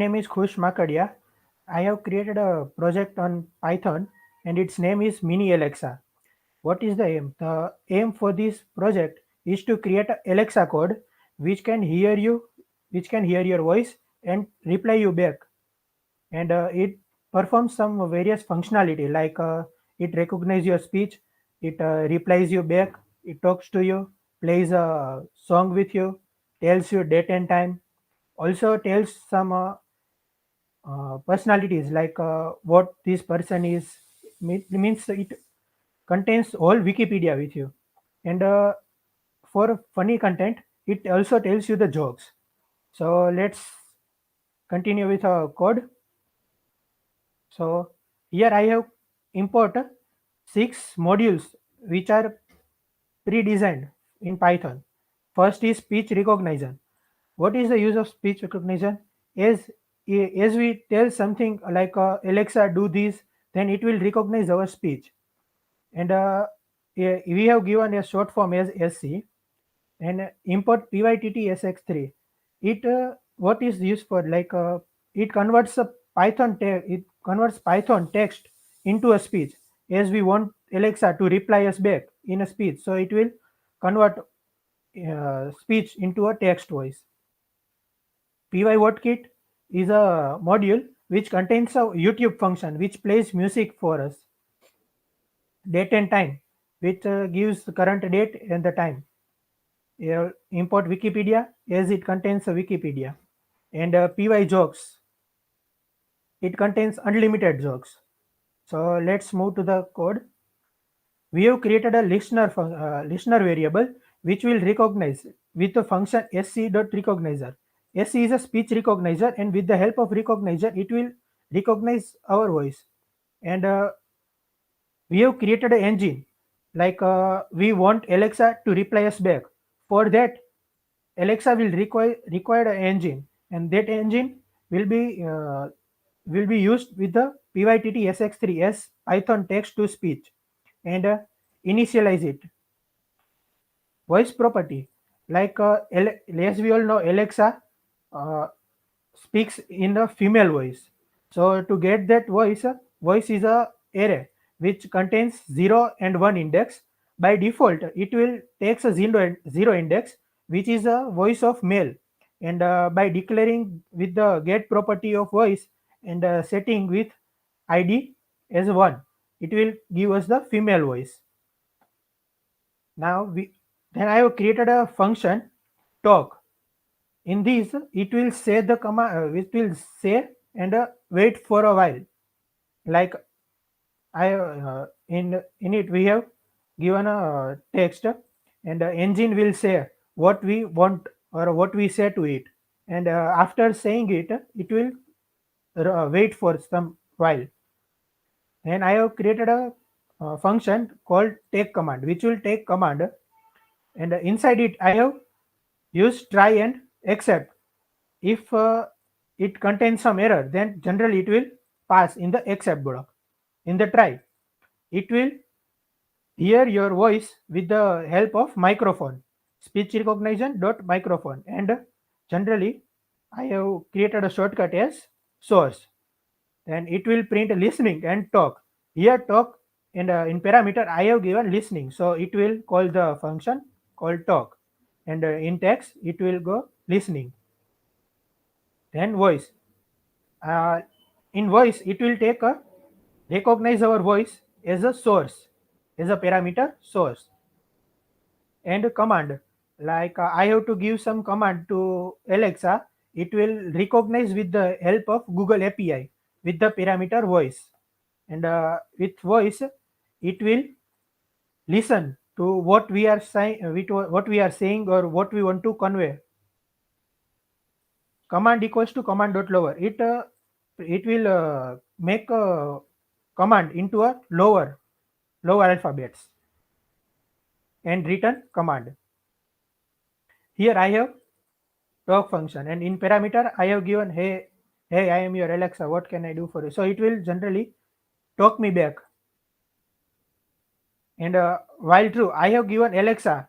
name is Khush Makadia. I have created a project on Python and its name is Mini Alexa. What is the aim? The aim for this project is to create a Alexa code which can hear you, which can hear your voice and reply you back. And it performs some various functionality like it recognizes your speech, it replies you back, it talks to you, plays a song with you, tells you date and time, also tells some personalities like what this person is means it contains all Wikipedia with you. And for funny content, it also tells you the jokes. So let's continue with our code. So here I have import 6 modules which are pre-designed in Python. First is speech recognition. What is the use of speech recognition? As we tell something like Alexa do this, then it will recognize our speech. And we have given a short form as SC and import pyttsx3. It what is used for like it converts a it converts Python text into a speech. As we want Alexa to reply us back in a speech, so it will convert speech into a text voice. PyWhatKit is a module which contains a YouTube function which plays music for us. Date and time, which gives the current date and the time. Import Wikipedia as it contains a Wikipedia. And PyJokes, it contains unlimited jokes. So let's move to the code. We have created a listener variable which will recognize with the function sc.recognizer. Sc is a speech recognizer, and with the help of recognizer, it will recognize our voice. And we have created an engine like we want Alexa to reply us back. For that, Alexa will require an engine, and that engine will be uh, will be used with the pyttsx3 as Python text to speech, and initialize it. Voice property, like as we all know, Alexa uh, speaks in a female voice. So to get that voice is a array which contains 0 and 1 index. By default, it will takes a 0 index, which is a voice of male. And by declaring with the get property of voice and setting with ID as 1, it will give us the female voice. Now we then I have created a function talk. In this, it will say the command, it will say and wait for a while. Like I in it we have given a text, and the engine will say what we want or what we say to it, and after saying it, it will wait for some while. And I have created a function called take command, which will take command, and inside it I have used try and except. If it contains some error, then generally it will pass in the except block. In the try, it will hear your voice with the help of microphone, speech recognition dot microphone, and generally I have created a shortcut as source. Then it will print listening and talk. Here talk, and in parameter I have given listening, so it will call the function called talk, and in text it will go listening. Then voice. Uh, in voice, it will take a recognize our voice as a source, as a parameter source, and command. Like I have to give some command to Alexa, it will recognize with the help of Google API with the parameter voice, and with voice, it will listen to what we are saying, what we are saying, or what we want to convey. Command equals to command dot lower. It will make a command into a lower alphabets and return command. Here I have talk function, and in parameter I have given hey, I am your Alexa, what can I do for you? So it will generally talk me back. And while true, I have given Alexa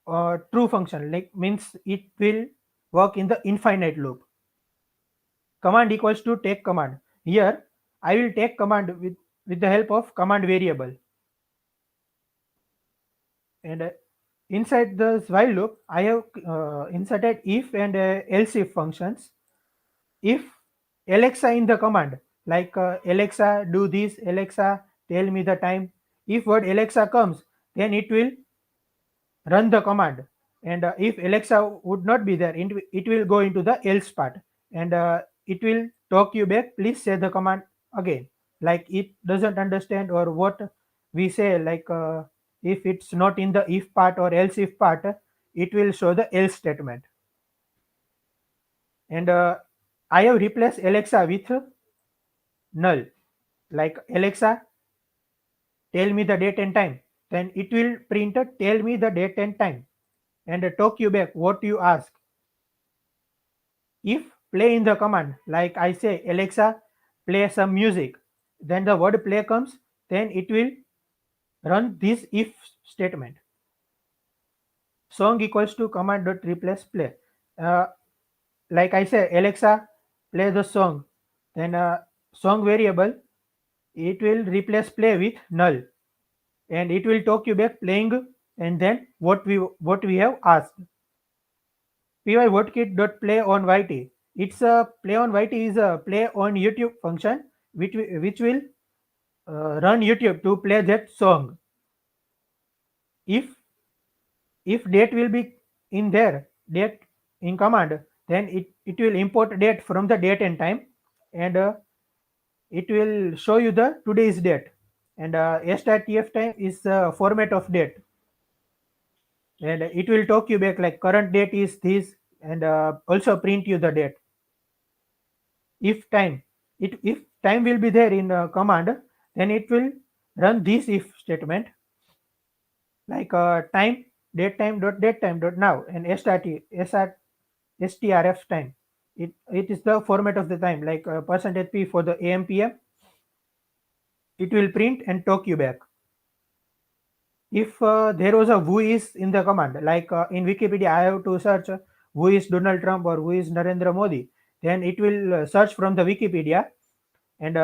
true function, like means it will work in the infinite loop. command equals to take command. Here I will take command with the help of command variable. And inside this while loop, I have inserted if and else if functions. If Alexa in the command, like Alexa do this, Alexa tell me the time, if word Alexa comes, then it will run the command. And if Alexa would not be there, it will go into the else part, and it will talk you back, please say the command again, like it doesn't understand or what we say, like if it's not in the if part or else if part, it will show the else statement. And I have replaced Alexa with null, like Alexa tell me the date and time, then it will print a tell me the date and time and talk you back what you ask. If play in the command, like I say Alexa play some music, then the word play comes, then it will run this if statement. Song equals to command dot replace play. uh, like I say Alexa play the song, then song variable, it will replace play with null, and it will talk you back playing, and then what we have asked. py.whatkit.play on yt, it's a play on yt is a play on YouTube function, which will run YouTube to play that song. If date will be in there, date in command, then it will import date from the date and time, and it will show you the today's date. And s.tf time is the format of date, and it will talk you back like current date is this, and also print you the date. If time, if time will be there in command, then it will run this if statement, like time date time dot date time dot now, and strf time, it is the format of the time, like percentage %p for the am/pm, it will print and talk you back. If there was a who is in the command, like in Wikipedia I have to search who is Donald Trump or who is Narendra Modi, then it will search from the Wikipedia, and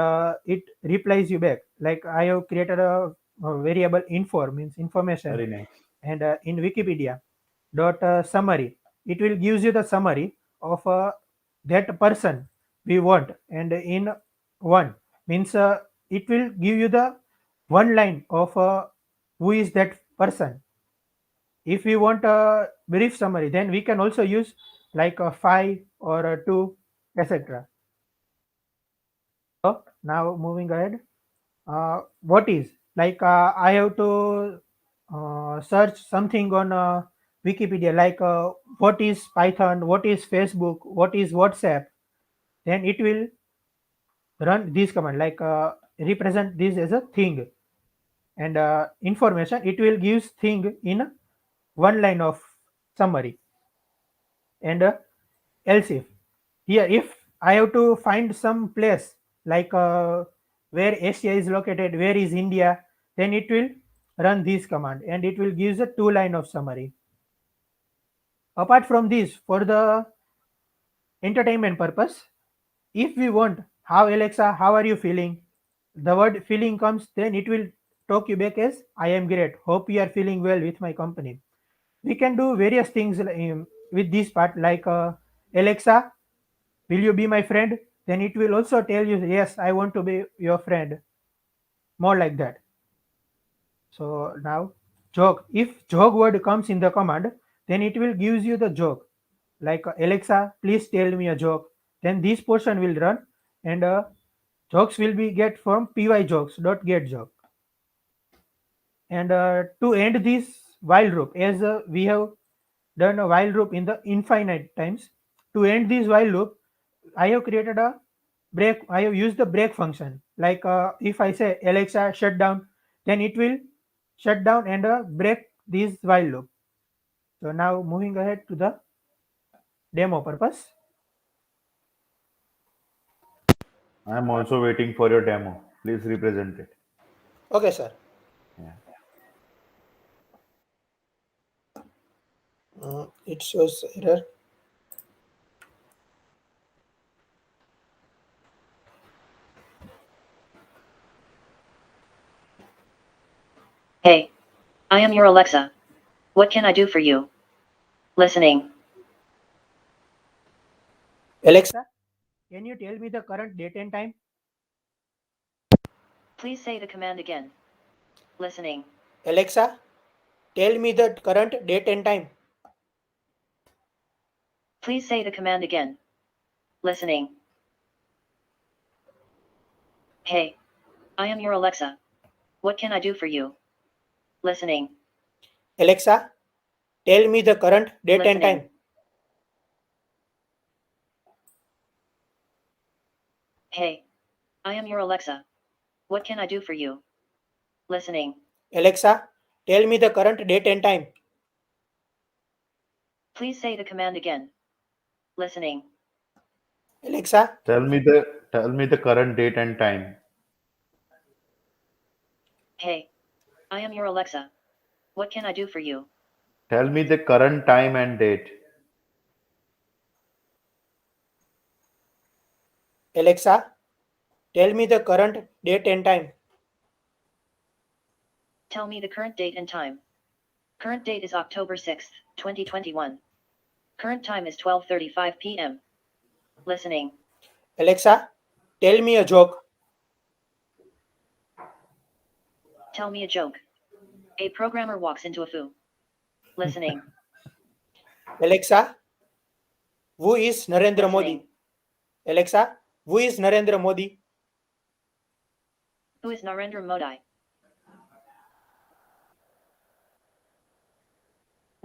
it replies you back, like I have created a variable info, means information. Very nice. And in Wikipedia dot summary, it will gives you the summary of that person we want, and in one means it will give you the one line of who is that person. If we want a brief summary, then we can also use like a 5 or a 2, etc. So now moving ahead, what is, like I have to search something on Wikipedia, like what is Python, what is Facebook, what is WhatsApp, then it will run this command, like represent this as a thing, and information, it will gives thing in one line of summary. And else if, here if I have to find some place, like where Asia is located, where is India, then it will run this command, and it will gives a two line of summary. Apart from this, for the entertainment purpose, if we want how Alexa, how are you feeling, the word feeling comes, then it will talk you back as I am great, hope you are feeling well with my company. We can do various things with this part, like Alexa, will you be my friend, then it will also tell you yes, I want to be your friend, more like that. So now joke, if joke word comes in the command, then it will gives you the joke, like Alexa please tell me a joke, then this portion will run, and jokes will be get from pyjokes.getJoke. And to end this while loop, as we have done a while loop in the infinite times, to end this while loop, I have created a break, I have used the break function, like if I say Alexa shut down, then it will shut down and break this while loop. So now moving ahead to the demo purpose. I am also waiting for your demo. Please represent it. Okay, sir. Yeah. It shows error. Hey, I am your Alexa. What can I do for you? Listening. Alexa, can you tell me the current date and time? Please say the command again. Listening. Alexa, tell me the current date and time. Please say the command again. Listening. Hey, I am your Alexa. What can I do for you? Listening. Alexa, tell me the current date and Listening. time. Hey, I am your Alexa. What can I do for you? Listening. Alexa, tell me the current date and time. Please say the command again. Listening. Alexa, Tell me the current date and time. Hey, I am your Alexa. What can I do for you? Tell me the current time and date. Alexa, tell me the current date and time. Tell me the current date and time. Current date is October 6th, 2021. Current time is 12:35 p.m. Listening. Alexa, tell me a joke. Tell me a joke. A programmer walks into a foo. Listening. Alexa, who is Narendra Modi? Listening. Alexa, who is Narendra Modi? Who is Narendra Modi?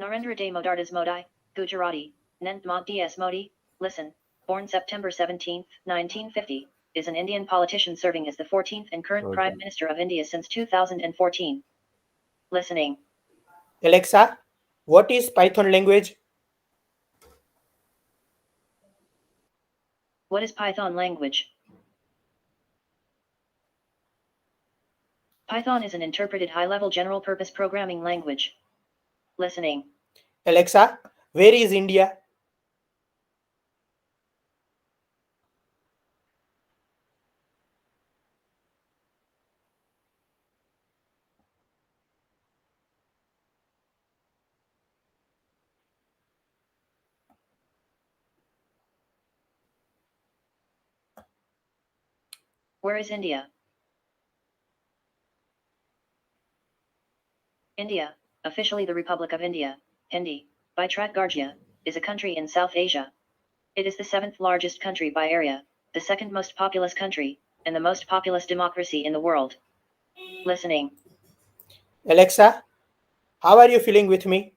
Narendra De Modardas Modi, Gujarati, Narendra DS Modi, listen, born September 17, 1950, is an Indian politician serving as the 14th and current Okay. Prime Minister of India since 2014. Listening. Alexa, what is Python language? What is Python language? Python is an interpreted high-level general-purpose programming language. Listening. Alexa, where is India? Where is India? India, officially the Republic of India, Hindi, by Gargia, is a country in South Asia. It is the 7th largest country by area, the 2nd most populous country, and the most populous democracy in the world. Listening. Alexa, how are you feeling with me?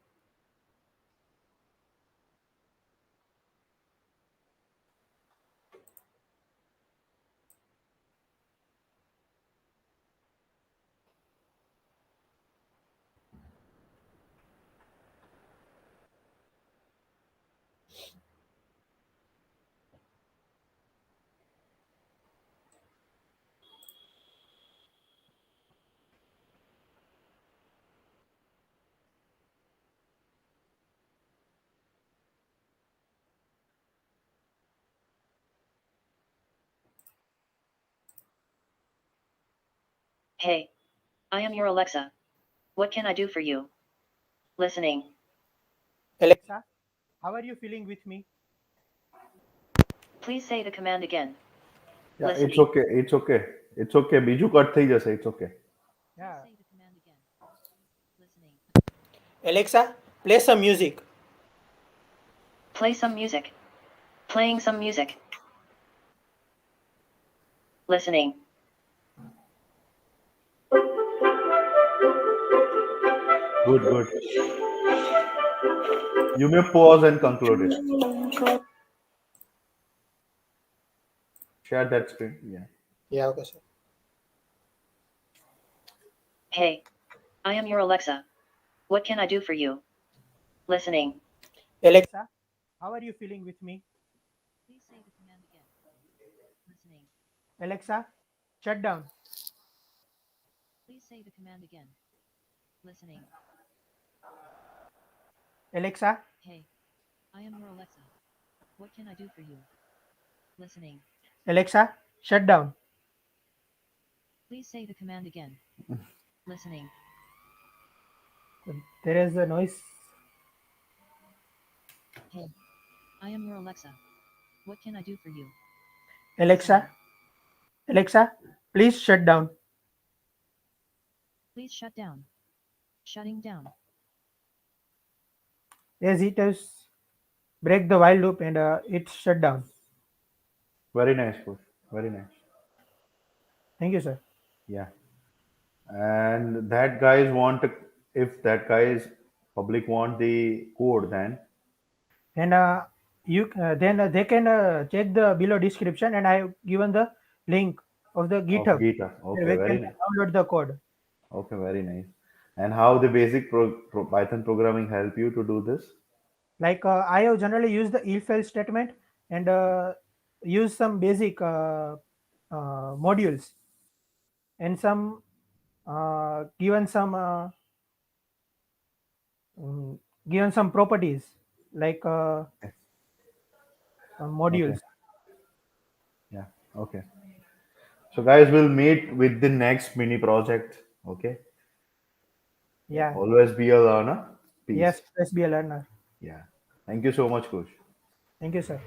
Hey, I am your Alexa. What can I do for you? Listening. Alexa, How are you feeling with me? Please say the command again. Yeah, it's Listening. okay. It's okay. It's okay. બીજું cut થઈ જશે. It's okay. Yeah. Say the command again. Listening. Alexa, play some music. Play some music. Playing some music. Listening. Good, good. You may pause and conclude it. Share that screen. Yeah. Yeah, okay, sir. Hey, I am your Alexa. What can I do for you? Listening. Alexa, How are you feeling with me? Please say the command again. Listening. Alexa, shut down. Please say the command again. Listening. Alexa, Hey, I am your Alexa. What can I do for you? Listening. Alexa, shut down. Please say the command again. Listening. There is a noise. Hey, I am your Alexa. What can I do for you? Alexa, Alexa, please shut down. Please shut down. Shutting down. Yes, it is break the while loop and it's shut down. Very nice, coach. Very nice. Thank you, sir. Yeah. And that guys want, if that guys public want the code, then And you then they can check the below description, and I have given the link of the of GitHub GitHub. where Okay, we can very nice. download the code. Okay, very nice. And how the basic Python programming help you to do this? Like I have generally used the if-else statement and use some basic modules and some given some mm, given some properties like Okay. modules. Yeah. Okay. So guys, we'll meet with the next mini project. Okay. Yeah. Always be a learner. Peace. Yes, let's be a learner. Yeah. Thank you so much, coach. Thank you, sir.